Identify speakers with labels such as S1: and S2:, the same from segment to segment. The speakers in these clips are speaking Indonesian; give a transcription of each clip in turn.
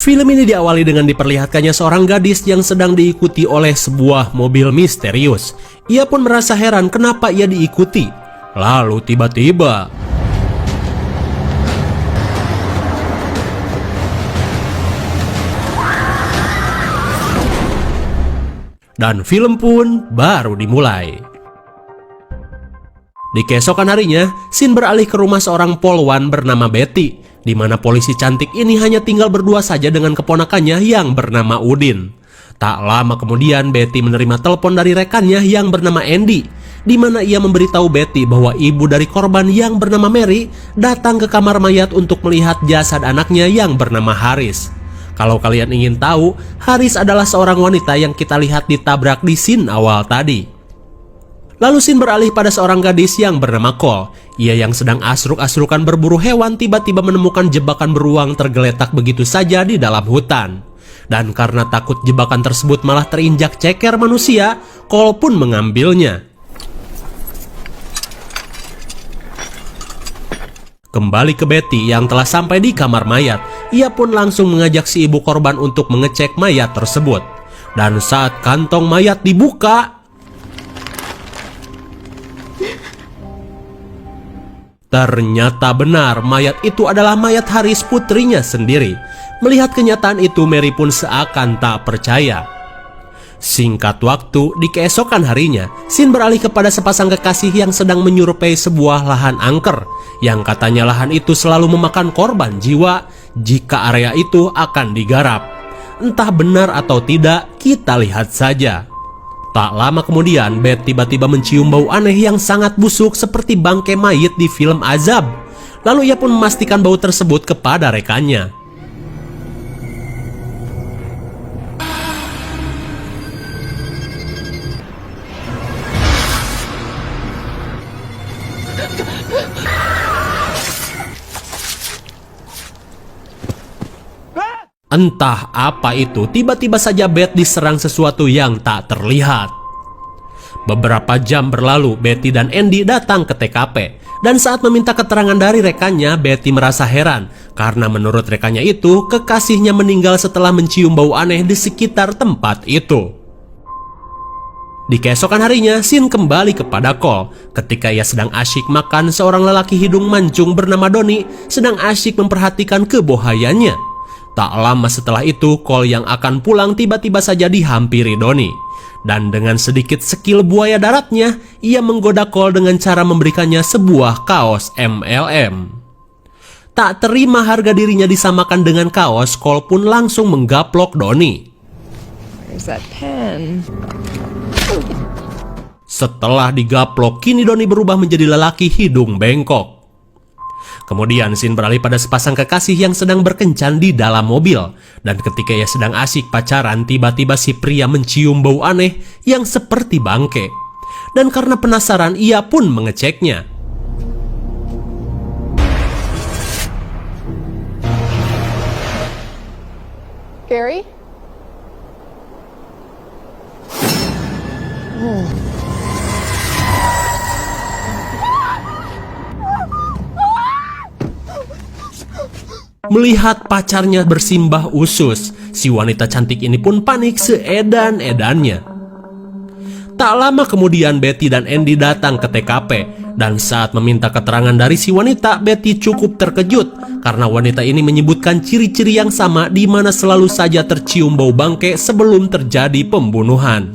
S1: Film ini diawali dengan diperlihatkannya seorang gadis yang sedang diikuti oleh sebuah mobil misterius. Ia pun merasa heran kenapa ia diikuti. Lalu tiba-tiba dan film pun baru dimulai. Di keesokan harinya, Shin beralih ke rumah seorang polwan bernama Betty, di mana polisi cantik ini hanya tinggal berdua saja dengan keponakannya yang bernama Udin. Tak lama kemudian Betty menerima telepon dari rekannya yang bernama Andy, di mana ia memberitahu Betty bahwa ibu dari korban yang bernama Mary datang ke kamar mayat untuk melihat jasad anaknya yang bernama Haris. Kalau kalian ingin tahu, Haris adalah seorang wanita yang kita lihat ditabrak di scene awal tadi. Lalu Shin beralih pada seorang gadis yang bernama Cole. Ia yang sedang asruk-asrukan berburu hewan tiba-tiba menemukan jebakan beruang tergeletak begitu saja di dalam hutan. Dan karena takut jebakan tersebut malah terinjak ceker manusia, Cole pun mengambilnya. Kembali ke Betty yang telah sampai di kamar mayat, ia pun langsung mengajak si ibu korban untuk mengecek mayat tersebut. Dan saat kantong mayat dibuka, ternyata benar mayat itu adalah mayat Haris, putrinya sendiri. Melihat kenyataan itu, Mary pun seakan tak percaya. Singkat waktu, di keesokan harinya, Shin beralih kepada sepasang kekasih yang sedang menyurupai sebuah lahan angker, yang katanya lahan itu selalu memakan korban jiwa jika area itu akan digarap. Entah benar atau tidak, kita lihat saja. Tak lama kemudian, Beth tiba-tiba mencium bau aneh yang sangat busuk seperti bangkai mayit di film Azab. Lalu ia pun memastikan bau tersebut kepada rekannya. Entah apa itu, tiba-tiba saja Beth diserang sesuatu yang tak terlihat. Beberapa jam berlalu, Betty dan Andy datang ke TKP. Dan saat meminta keterangan dari rekannya, Betty merasa heran karena menurut rekannya itu, kekasihnya meninggal setelah mencium bau aneh di sekitar tempat itu. Di keesokan harinya, Shin kembali kepada Cole. Ketika ia sedang asyik makan, seorang lelaki hidung mancung bernama Donnie sedang asyik memperhatikan kebohayannya. Tak lama setelah itu, Cole yang akan pulang tiba-tiba saja dihampiri Donnie. Dan dengan sedikit skill buaya daratnya, ia menggoda Cole dengan cara memberikannya sebuah kaos MLM. Tak terima harga dirinya disamakan dengan kaos, Cole pun langsung menggaplok Donnie.
S2: Where's that pen?
S1: Setelah digaplok, kini Donnie berubah menjadi lelaki hidung bengkok. Kemudian Shin beralih pada sepasang kekasih yang sedang berkencan di dalam mobil. Dan ketika ia sedang asyik pacaran, tiba-tiba si pria mencium bau aneh yang seperti bangke. Dan karena penasaran, ia pun mengeceknya.
S2: Gary?
S1: Melihat pacarnya bersimbah usus, si wanita cantik ini pun panik seedan-edannya. Tak lama kemudian Betty dan Andy datang ke TKP. Dan saat meminta keterangan dari si wanita, Betty cukup terkejut karena wanita ini menyebutkan ciri-ciri yang sama, di mana selalu saja tercium bau bangke sebelum terjadi pembunuhan.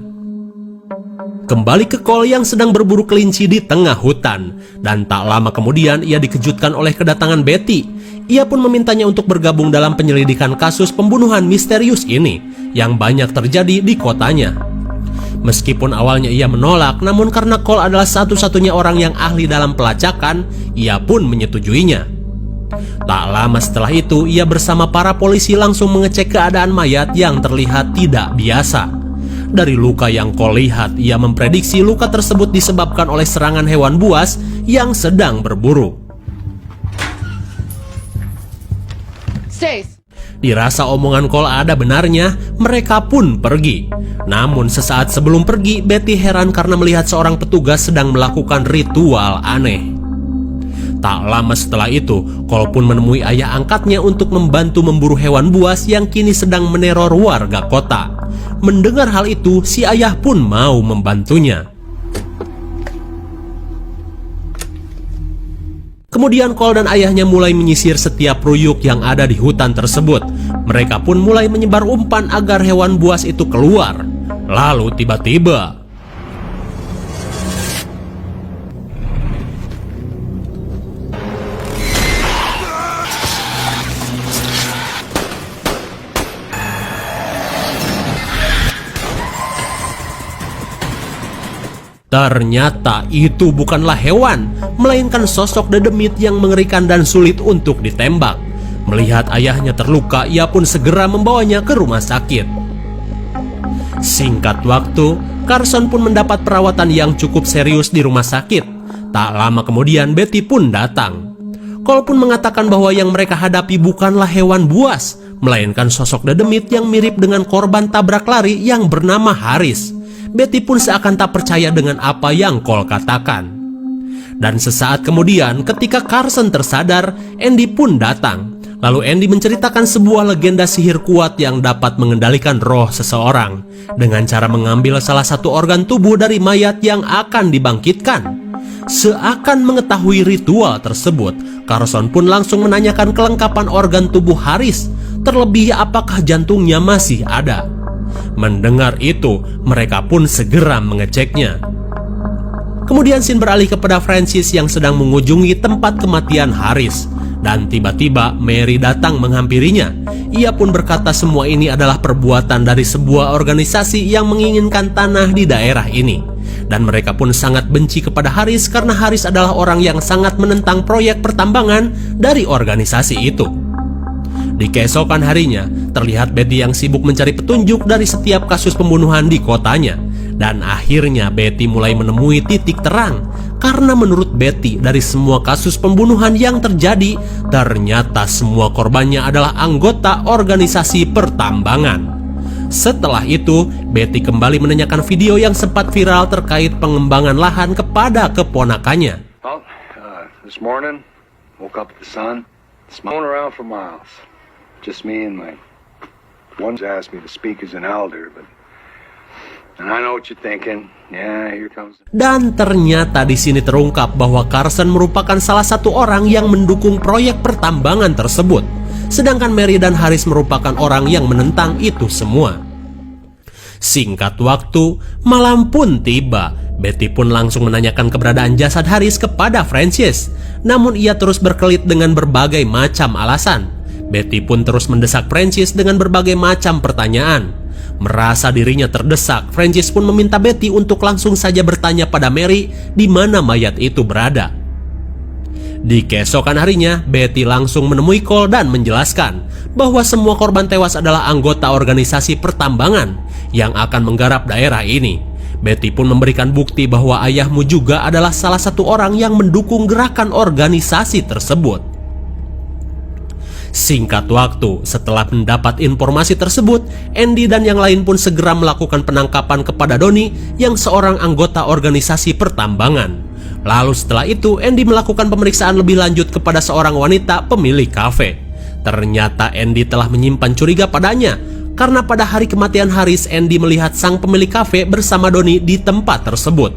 S1: Kembali ke Cole yang sedang berburu kelinci di tengah hutan. Dan tak lama kemudian ia dikejutkan oleh kedatangan Betty. Ia pun memintanya untuk bergabung dalam penyelidikan kasus pembunuhan misterius ini yang banyak terjadi di kotanya. Meskipun awalnya ia menolak, namun karena Cole adalah satu-satunya orang yang ahli dalam pelacakan, ia pun menyetujuinya. Tak lama setelah itu, ia bersama para polisi langsung mengecek keadaan mayat yang terlihat tidak biasa. Dari luka yang Cole lihat, ia memprediksi luka tersebut disebabkan oleh serangan hewan buas yang sedang berburu.
S2: Stace.
S1: Dirasa omongan Cole ada benarnya, mereka pun pergi. Namun sesaat sebelum pergi, Betty heran karena melihat seorang petugas sedang melakukan ritual aneh. Tak lama setelah itu, Cole pun menemui ayah angkatnya untuk membantu memburu hewan buas yang kini sedang meneror warga kota. Mendengar hal itu, si ayah pun mau membantunya. Kemudian Cole dan ayahnya mulai menyisir setiap ruyuk yang ada di hutan tersebut. Mereka pun mulai menyebar umpan agar hewan buas itu keluar. Lalu tiba-tiba, ternyata itu bukanlah hewan, melainkan sosok dedemit yang mengerikan dan sulit untuk ditembak. Melihat ayahnya terluka, ia pun segera membawanya ke rumah sakit. Singkat waktu, Carson pun mendapat perawatan yang cukup serius di rumah sakit. Tak lama kemudian, Betty pun datang. Cole pun mengatakan bahwa yang mereka hadapi bukanlah hewan buas, melainkan sosok dedemit yang mirip dengan korban tabrak lari yang bernama Haris. Betty pun seakan tak percaya dengan apa yang Cole katakan. Dan sesaat kemudian, ketika Carson tersadar, Andy pun datang. Lalu Andy menceritakan sebuah legenda sihir kuat yang dapat mengendalikan roh seseorang dengan cara mengambil salah satu organ tubuh dari mayat yang akan dibangkitkan. Seakan mengetahui ritual tersebut, Carson pun langsung menanyakan kelengkapan organ tubuh Haris, terlebih apakah jantungnya masih ada. Mendengar itu, mereka pun segera mengeceknya. Kemudian scene beralih kepada Francis yang sedang mengunjungi tempat kematian Haris. Dan tiba-tiba Mary datang menghampirinya. Ia pun berkata semua ini adalah perbuatan dari sebuah organisasi yang menginginkan tanah di daerah ini. Dan mereka pun sangat benci kepada Haris karena Haris adalah orang yang sangat menentang proyek pertambangan dari organisasi itu. Di keesokan harinya, terlihat Betty yang sibuk mencari petunjuk dari setiap kasus pembunuhan di kotanya. Dan akhirnya Betty mulai menemui titik terang. Karena menurut Betty, dari semua kasus pembunuhan yang terjadi, ternyata semua korbannya adalah anggota organisasi pertambangan. Setelah itu, Betty kembali menanyakan video yang sempat viral terkait pengembangan lahan kepada keponakannya.
S3: Well, this morning, woke up with the sun. It's going around for miles. Just me and my one's asked me to speak as an elder, but and I know what you're thinking. Yeah, here comes.
S1: Dan ternyata di sini terungkap bahwa Carson merupakan salah satu orang yang mendukung proyek pertambangan tersebut, sedangkan Mary dan Haris merupakan orang yang menentang itu semua. Singkat waktu, malam pun tiba. Betty pun langsung menanyakan keberadaan jasad Haris kepada Francis, namun ia terus berkelit dengan berbagai macam alasan. Betty pun terus mendesak Francis dengan berbagai macam pertanyaan. Merasa dirinya terdesak, Francis pun meminta Betty untuk langsung saja bertanya pada Mary di mana mayat itu berada. Di keesokan harinya, Betty langsung menemui Cole dan menjelaskan bahwa semua korban tewas adalah anggota organisasi pertambangan yang akan menggarap daerah ini. Betty pun memberikan bukti bahwa ayahmu juga adalah salah satu orang yang mendukung gerakan organisasi tersebut. Singkat waktu, setelah mendapat informasi tersebut, Andy dan yang lain pun segera melakukan penangkapan kepada Donnie yang seorang anggota organisasi pertambangan. Lalu setelah itu, Andy melakukan pemeriksaan lebih lanjut kepada seorang wanita pemilik kafe. Ternyata Andy telah menyimpan curiga padanya, karena pada hari kematian Haris, Andy melihat sang pemilik kafe bersama Donnie di tempat tersebut.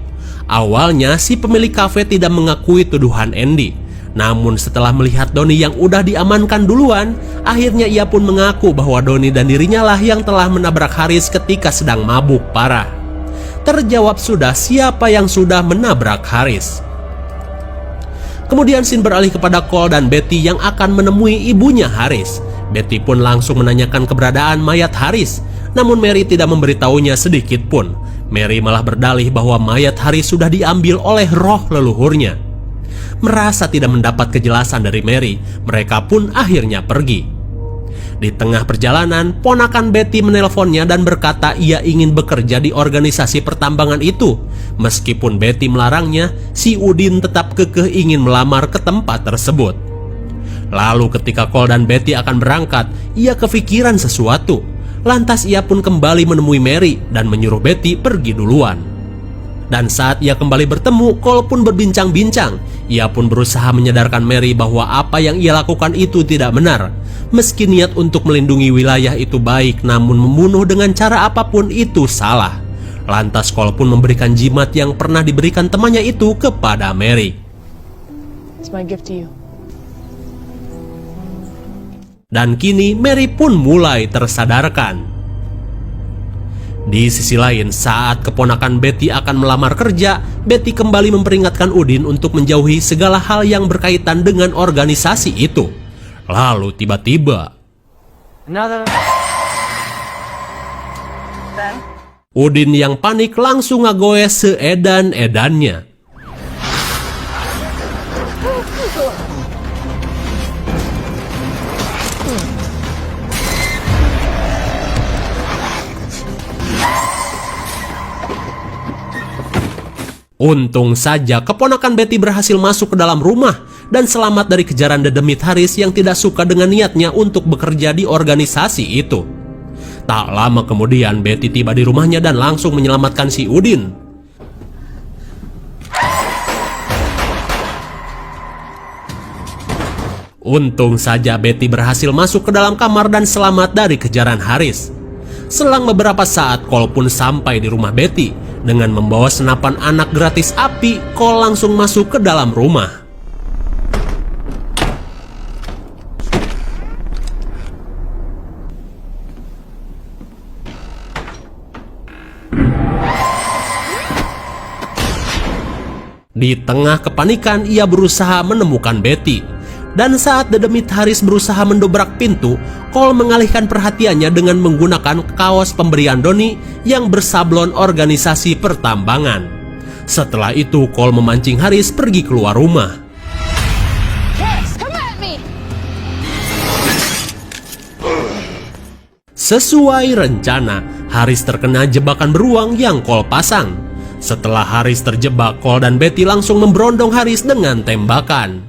S1: Awalnya, si pemilik kafe tidak mengakui tuduhan Andy. Namun setelah melihat Donnie yang udah diamankan duluan, akhirnya ia pun mengaku bahwa Donnie dan dirinya lah yang telah menabrak Haris ketika sedang mabuk parah. Terjawab sudah siapa yang sudah menabrak Haris. Kemudian scene beralih kepada Cole dan Betty yang akan menemui ibunya Haris. Betty pun langsung menanyakan keberadaan mayat Haris, namun Mary tidak memberitahunya sedikit pun. Mary malah berdalih bahwa mayat Haris sudah diambil oleh roh leluhurnya. Merasa tidak mendapat kejelasan dari Mary, mereka pun akhirnya pergi. Di tengah perjalanan, ponakan Betty menelponnya dan berkata ia ingin bekerja di organisasi pertambangan itu. Meskipun Betty melarangnya, si Udin tetap kekeh ingin melamar ke tempat tersebut. Lalu ketika Cole dan Betty akan berangkat, ia kepikiran sesuatu. Lantas ia pun kembali menemui Mary dan menyuruh Betty pergi duluan. Dan saat ia kembali bertemu, Cole pun berbincang-bincang. Ia pun berusaha menyadarkan Mary bahwa apa yang ia lakukan itu tidak benar. Meski niat untuk melindungi wilayah itu baik, namun membunuh dengan cara apapun itu salah. Lantas Cole pun memberikan jimat yang pernah diberikan temannya itu kepada Mary.
S2: It's my gift to you.
S1: Dan kini Mary pun mulai tersadarkan. Di sisi lain, saat keponakan Betty akan melamar kerja, Betty kembali memperingatkan Udin untuk menjauhi segala hal yang berkaitan dengan organisasi itu. Lalu tiba-tiba Udin yang panik langsung ngagoes seedan-edannya. Untung saja keponakan Betty berhasil masuk ke dalam rumah dan selamat dari kejaran dedemit Haris yang tidak suka dengan niatnya untuk bekerja di organisasi itu. Tak lama kemudian Betty tiba di rumahnya dan langsung menyelamatkan si Udin. Untung saja Betty berhasil masuk ke dalam kamar dan selamat dari kejaran Haris. Selang beberapa saat Cole pun sampai di rumah Betty. Dengan membawa senapan anak gratis api, Cole langsung masuk ke dalam rumah. Di tengah kepanikan, ia berusaha menemukan Betty. Dan saat dedemit Haris berusaha mendobrak pintu, Cole mengalihkan perhatiannya dengan menggunakan kaos pemberian Donnie yang bersablon organisasi pertambangan. Setelah itu, Cole memancing Haris pergi keluar rumah.
S2: Yes, come at me!
S1: Sesuai rencana, Haris terkena jebakan beruang yang Cole pasang. Setelah Haris terjebak, Cole dan Betty langsung memberondong Haris dengan tembakan.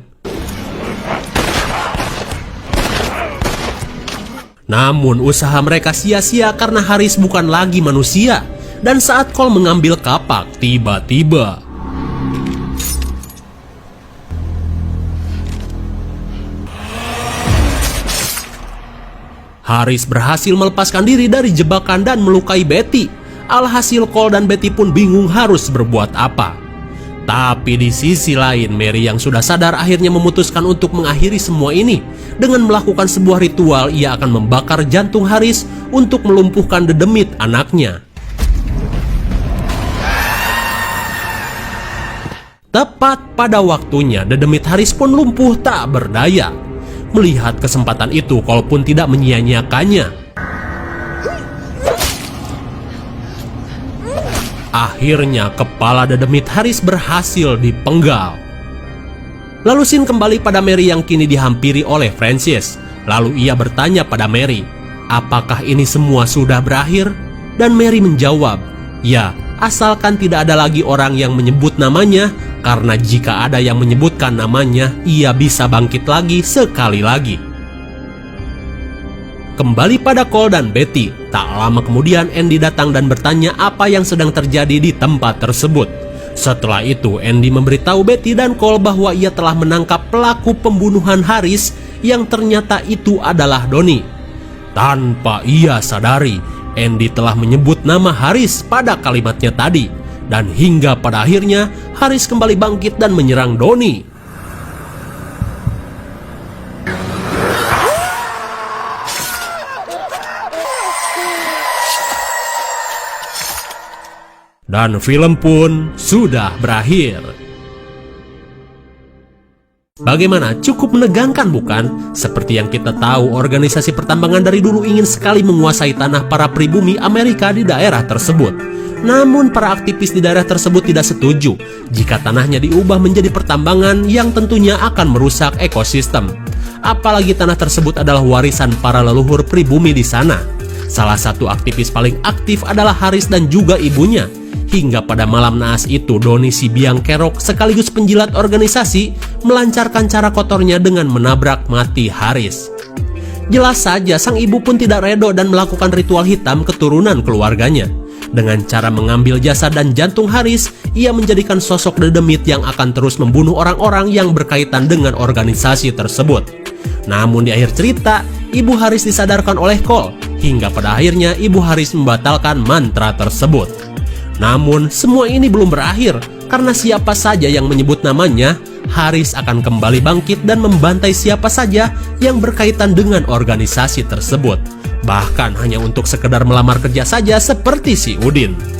S1: Namun usaha mereka sia-sia karena Haris bukan lagi manusia. Dan saat Cole mengambil kapak, tiba-tiba Haris berhasil melepaskan diri dari jebakan dan melukai Betty. Alhasil Cole dan Betty pun bingung harus berbuat apa. Tapi di sisi lain, Mary yang sudah sadar akhirnya memutuskan untuk mengakhiri semua ini. Dengan melakukan sebuah ritual, ia akan membakar jantung Haris untuk melumpuhkan dedemit anaknya. Tepat pada waktunya, dedemit Haris pun lumpuh tak berdaya. Melihat kesempatan itu, Cole pun tidak menyia-nyiakannya. Akhirnya kepala dedemit Haris berhasil dipenggal. Lalu scene kembali pada Mary yang kini dihampiri oleh Francis. Lalu ia bertanya pada Mary, apakah ini semua sudah berakhir? Dan Mary menjawab, ya, asalkan tidak ada lagi orang yang menyebut namanya, karena jika ada yang menyebutkan namanya, ia bisa bangkit lagi sekali lagi. Kembali pada Cole dan Betty, tak lama kemudian Andy datang dan bertanya apa yang sedang terjadi di tempat tersebut. Setelah itu Andy memberitahu Betty dan Cole bahwa ia telah menangkap pelaku pembunuhan Haris yang ternyata itu adalah Donnie. Tanpa ia sadari, Andy telah menyebut nama Haris pada kalimatnya tadi. Dan hingga pada akhirnya Haris kembali bangkit dan menyerang Donnie. Dan film pun sudah berakhir. Bagaimana? Cukup menegangkan bukan? Seperti yang kita tahu, organisasi pertambangan dari dulu ingin sekali menguasai tanah para pribumi Amerika di daerah tersebut. Namun para aktivis di daerah tersebut tidak setuju jika tanahnya diubah menjadi pertambangan yang tentunya akan merusak ekosistem. Apalagi tanah tersebut adalah warisan para leluhur pribumi di sana. Salah satu aktivis paling aktif adalah Haris dan juga ibunya. Hingga pada malam naas itu, Donnie si biang kerok sekaligus penjilat organisasi melancarkan cara kotornya dengan menabrak mati Haris. Jelas saja sang ibu pun tidak redo dan melakukan ritual hitam keturunan keluarganya. Dengan cara mengambil jasad dan jantung Haris, ia menjadikan sosok The Demit yang akan terus membunuh orang-orang yang berkaitan dengan organisasi tersebut. Namun di akhir cerita, Ibu Haris disadarkan oleh Cole, hingga pada akhirnya Ibu Haris membatalkan mantra tersebut. Namun semua ini belum berakhir, karena siapa saja yang menyebut namanya, Haris akan kembali bangkit dan membantai siapa saja yang berkaitan dengan organisasi tersebut. Bahkan hanya untuk sekedar melamar kerja saja seperti si Udin.